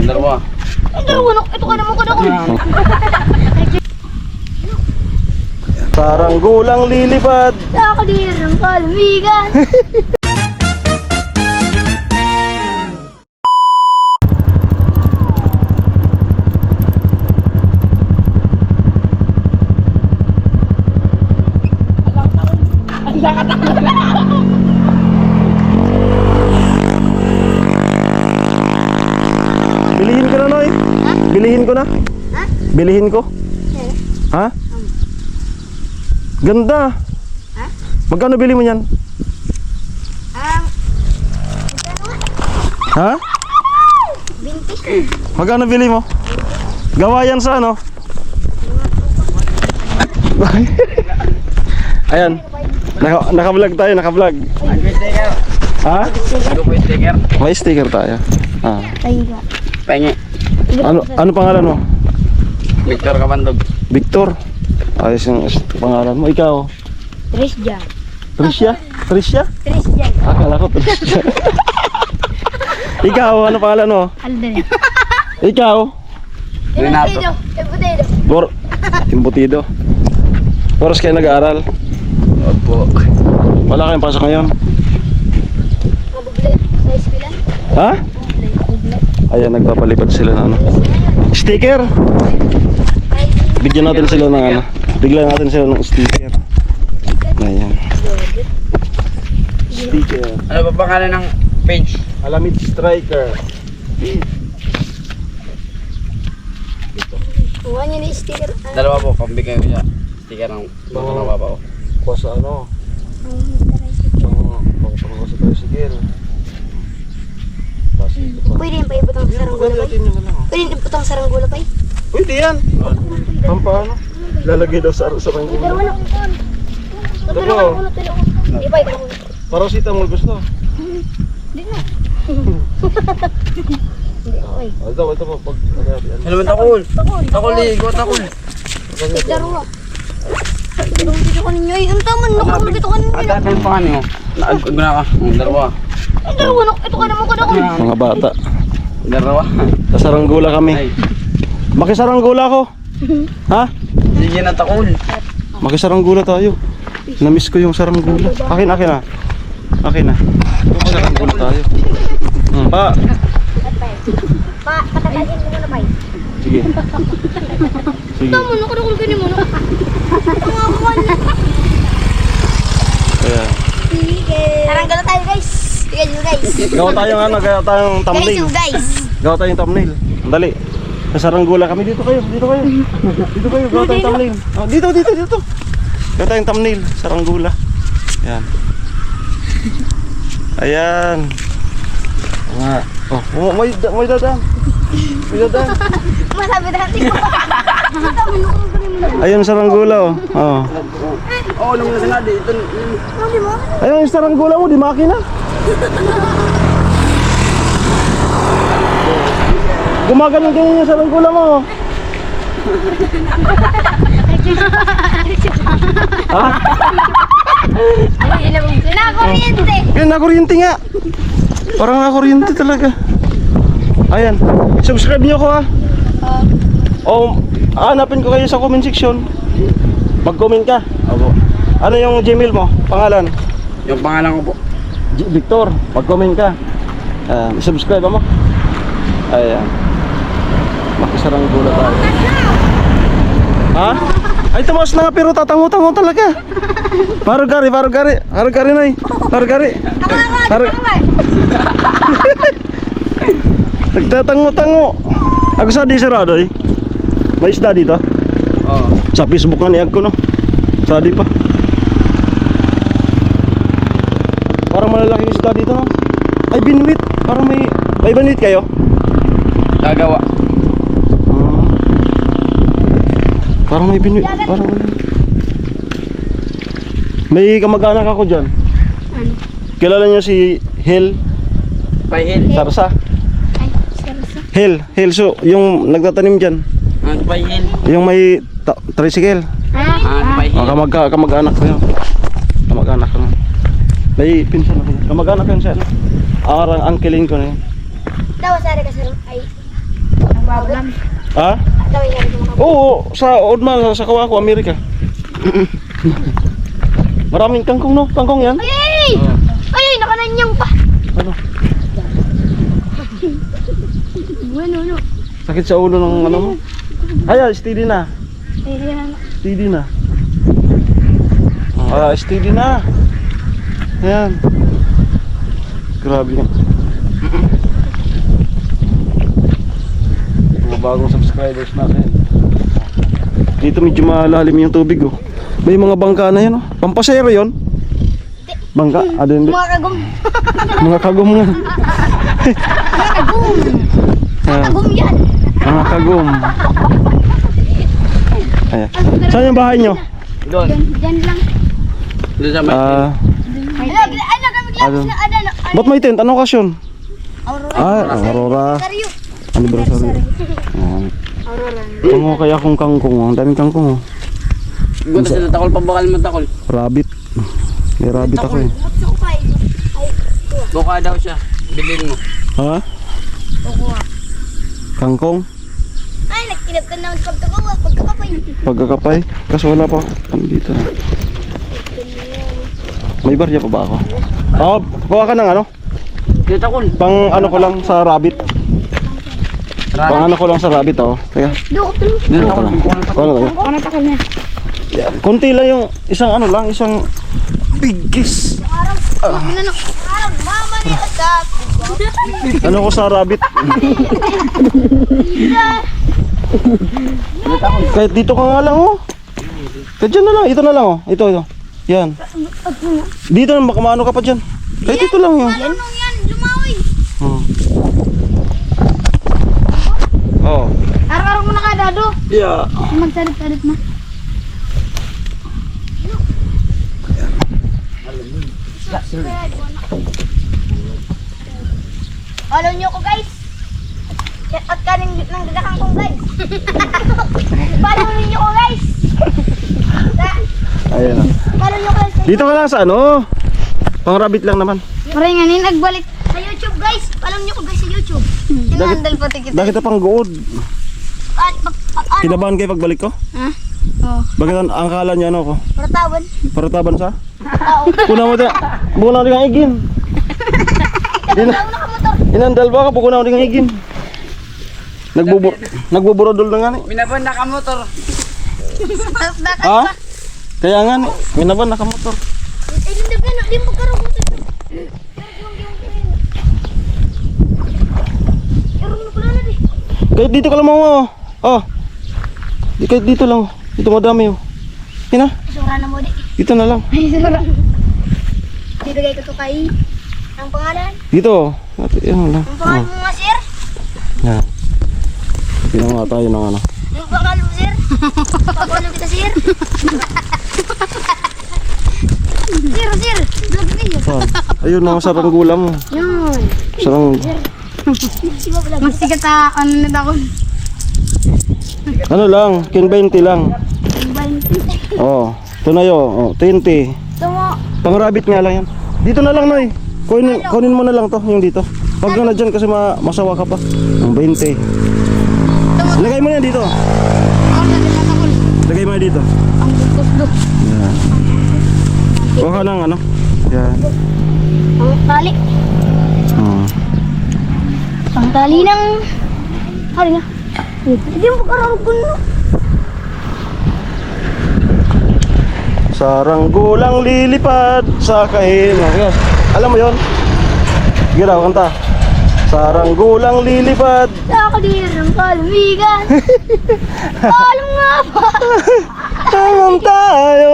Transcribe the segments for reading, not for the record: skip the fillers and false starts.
Dalawa. Ang dalawa na, ito ka naman ko na ko. Saranggulang lilipad. Nakadirang kalmigan. Bilihin ko na, Noy. Bilihin ko na. Ha? Bilihin ko. Ha? Ganda. Ha? Magkano bili mo yan? Ha? 20. Magkano bili mo? Gawa yan sa ano? Ayan. Naka-vlog tayo, naka-vlog. May sticker. Ha? Ano po yung sticker? May sticker tayo. Ah. Ay, nga. Pengi. Ano pangalan mo? Victor Kabandog. Victor. Ayos yung pangalan mo. Ikaw? Trisja. Tricia? Tricia? Trisja. Akala ko Tricia. Ikaw, ano pangalan mo? Alden. Ikaw? Renato. Bor Timbutido. Oras kayo nag-aaral? Opo. Wala kayong pasok ngayon? Mabublet sa eskwela. Ha? Ayan, nagpapalipad sila ng ano. Sticker! Bigyan natin sila ng ano. Bigyan natin sila ng sticker. Ayan. Sticker. Ano ba pangalan ng page? Alamid Striker. Kuha niya na yung sticker. Dalawa po, pambigay ko siya. Sticker ng bago ng baba ko. Kuha sa ano? Pang sa tricycle. Pwede yung paibutang sa saranggula pa. Pwede yung iputang sa saranggula pa. Pwede yan. Pampano? Lalagay daw sa saranggola. Dalawa na kung saan. Dalawa na kung Di ba ito? Paracetamol gusto. Hindi na. Hindi, okay. Ito po. Pag Ano man takol? Takol eh, go takol. Dalawa. Dito ka ninyo. Ay, ang taman. Nakulog ito ka ninyo. At natin yung pangalan mo. Naaguna ka. Dalawa. Ang dalawa na. Ito ka naman ko na ko. mga bata. Dalawa. Sa saranggola kami. Ay. Makisaranggola ko. Ha? Sige na takol. Makisaranggola tayo. Namiss ko yung saranggola. Akin na. Makisaranggola tayo. Pa. Patagahin mo muna pa. Sige. Sige. Taman. Nakulog ka mo. Ayan. Sige. Saranggula tayo guys. Tignan nyo guys. Gawa tayong thumbnail. Guys. Gawa tayong thumbnail. Dali. Sa saranggola kami. Dito kayo. Gawa tayong thumbnail. Oh, dito. Gawa tayong thumbnail. Saranggola. Ayan. Ayan. Nga. Oh, may dadaan. Masabi natin ko. Ayun saranggola oh. Oh. Oo, nung nasinadi. Ito. Ayun yung saranggola mo, di makina. Gumaganon yung saranggola mo. Ha? Nakuryente. Yan, nakuryente nga. Parang nakuryente talaga. Ayan. Subscribe niyo ko ha. O, hanapin ko kayo sa comment section. Mag-comment ka. Opo. Ano yung Gmail mo? Pangalan? Yung pangalan ko po. Victor. Mag-comment ka. Subscribe mo. Ayan. Makisaranggola tayo. Ha? Ay, tumaas na nga pero tatango-tango talaga. Parugari na eh. Parugari. Nagtatango-tango. Ako sa di sarado eh. May isda dito. Oo. Sa Facebook nga niag ko no. Sa di pa. Parang malalaking isda dito no. Ay binwit. Parang may binwit kayo. Gagawa. Parang may binwit. Parang wala. May kamag-anak ako dyan. Kilala niyo si Hel Pahil. Sarsa? Ay, sarasa. Hel so yung nagtatanim dyan. Ano pahil? Yung may tricycle. Ano pahil? Kamag-anak ko yun. Kamag-anak ko yun. May pinsan ako yun. Kamag-anak ko yun siya. Arang angkelin ko na yun. Daw, sari ka sa ay. Ha? Dami niya rin mga Oo, sa Odma, sa Kawako, Amerika. Maraming kangkong, no? Kangkong yan? Ay! Ay! Nakananyang pa! Ano? Ano? Sakit sa ulo ng ano mo? Ay, steady na. Ayan. Steady na. Steady na. Ayan. Grabe yan. Mga bagong subscribers natin. Dito medyo malalim yung tubig, oh. May mga bangka na yan, oh. Pampasero yun? Bangka? Ano yun? Mga kagum. Mga kagum nga. Kagum. Ayan. Kagum yan. Mga kagum. Ayan. Saan yung bahay nyo? Doon. Diyan lang. Doon sa may Ano kami glabs na ano? Ba't may tent? Anong okasyon? Aurora. Aurora. Seryo. Anniversary. Aurora. Tungo kaya akong kangkong, oh. Ang daming kangkong, oh. Gunta sa takol pa bakal mo takol. Rabbit. May rabbit ako, eh. Gusto ko pa eh. Ay, Buka daw siya. Bilhin mo. Ha? kukuha. Kangkong? Ay, nagkinap ka naman pagkakapay. Pagkakapay? Kaso wala pa. Ano dito? May barya pa ba ako? Oo, kuha ka ng ano? Dito takol. Pang ano ko lang sa rabbit. Pang ano ko lang sa rabbit, oh. Kaya, Dukot lang. Dito kuha ko lang. Kuha na tayo. Ano takal na? Yan. Kunti lang yung isang ano lang, isang bigis. Araw mama niya sa Ano ko sa rabbit? Kahit dito ka nga lang, oh. Kahit dyan na lang, ito na lang, oh. Ito. Yan. Dito na, baka maano ka pa dyan. Kahit dito lang, yun. Anong yan? Lumawi. Oh. Araw-araw mo na ka, Dado. Yeah. Magsalit-salit na. Follow nyo ko, guys. At kanin ng gagakang ko, guys. Follow nyo ko, guys. Ayan na. Follow nyo ko, guys. Dito ka lang sa ano? Pang rabbit lang naman. Maray nga, nagbalik sa YouTube, guys. Follow nyo ko, guys, sa YouTube. Sinandal pati kita. Bakit na pang good? Ano? Kinabahan kayo pagbalik ko? Ha? Oo. Bakit ang akala niya ano ko? Paratawan. Parataban sa? Oo. Kuna mo ta. Bukuna ko ng igin. Tawag na ka motor. Inandal ba ka? Bukuna ko ng igin. Nagbuburodol na nga ni. Minaban na ka motor. Bakit Ha? pa? Kaya nga ni. Minaban nakamotor. Eh, lindag na, no? Di mo karobutan. Erong na pala na, di. Kahit dito ka lang mo. Oh. Kahit dito lang. Dito madami, oh. Yan na. Sura na mo, di. Dito na lang. Ay, sura. Bibigay ko to kay... Ang pangalan? Dito. Yan lang. Ang pangalan mo nga, sir? Yan. Tingnan nga tayo ng ano. Ang pangalan mo, sir? Papaano kita, sir? Sir. Vlog kayo. Ayun, mga sarang gula mo. Yun. Sarang... Mas sikat na ano na ako. Ano lang, king 20 lang. 20. Oh, ito na yun. Oh, 20. Ito mo. Pang rabbit nga lang yan. Dito na lang, Noy. Kunin mo na lang to, yung dito. Huwag ka na dyan kasi masawa ka pa. Ang 20. Lagay mo na yan dito. Ang nalipat ako. Lagay mo na dito. Ang dukduk. Yan. Huwag ka ng ano. Yan. Ang tali. Oh. Ang tali ng... Hari nga. Hindi mo kararapon mo. Saranggolang lilipad sa kahina. Yes. Alam mo yun? Sige daw, kanta. Saranggolang lilipad. Sa kadirang kalumigan. Alam nga ba? Tangang tayo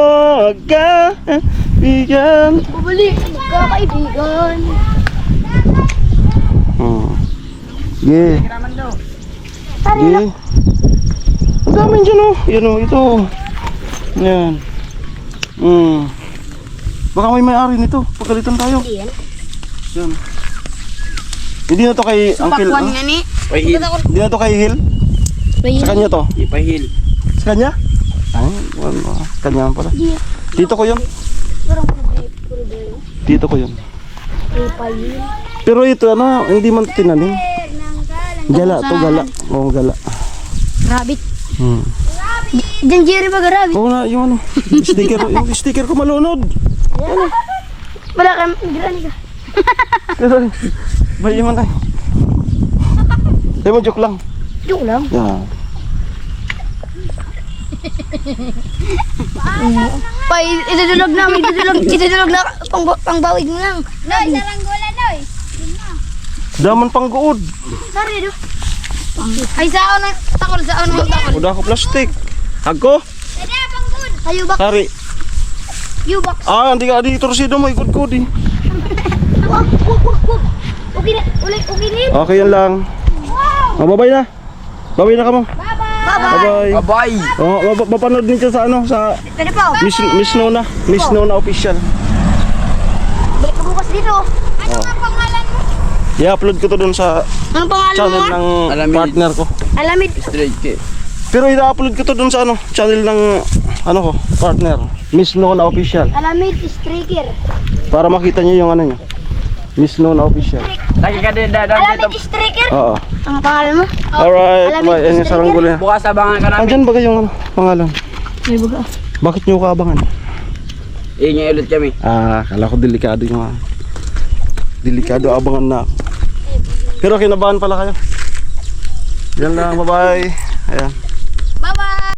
magkaibigan. Bubalik magkakaibigan. Yeah. Yeah. Ang dami dyan, oh. Yan, oh. Ito. Yan. Baka may may-ari nito. Pagkalitan tayo. Yan. Yan. Hindi na to kay Uncle. Pakwan nga ni. Pahil. Hindi na to kay Hill. Sa kanya to. Ipahil. Sa kanya? Ay, wala. Sa kanya pala. Dito ko yun. Parang Dito ko yun. prude. Pero ito, ano, hindi man tinanim. Gala to, gala. Oo, gala. Rabbit. Hmm. Jerry ba rabbit? Oo na, yung ano, yung sticker ko malunod. Wala kang grani ka. Pero, ba yung ano? Di mo, joke lang. Joke lang. Yeah. Pa, idudulog na, idudulog na, pangbawid mo lang. Noy, saranggola, Noy. Daman pang guod. Sorry, do. Ay, saon na, takol. Udah ako plastic. Ako? Sada, panggod. Ayo, bak. Sari. You, bak. Ah, hindi ka di torsido mo, ikod-kod eh. Wag. Okay na, okay na. Okay, yan lang. Wow. Oh, bye-bye na. Bye-bye na ka mo. Bye-bye. Bye-bye. Bye! Oh, mapanood din siya sa ano, sa Pwede po. Miss Nona official. Balik ka bukas dito. Ano nga pangalan mo? I-upload ko to dun sa Anong pangalan channel mo? ng Alamid. partner ko. Alamid. Straight kid. Pero i-upload ko to dun sa ano, channel ng ano ko, partner. Miss Nona official. Alamid striker. Para makita niyo yung ano niya. Miss Nona official. Lagi ka din dito. Alamid striker? Oo. Ang pangalan mo? Alright, Alamid bye. Yan yung striker? saranggola niya. Bukas abangan ka namin. Andyan ba yung ano, pangalan? May baga. Bakit niyo kaabangan? Ingay ulit kami. Ah, kala ko delikado yung delikado abangan na. Pero kinabahan pala kayo. Yan lang, bye-bye. Ayan.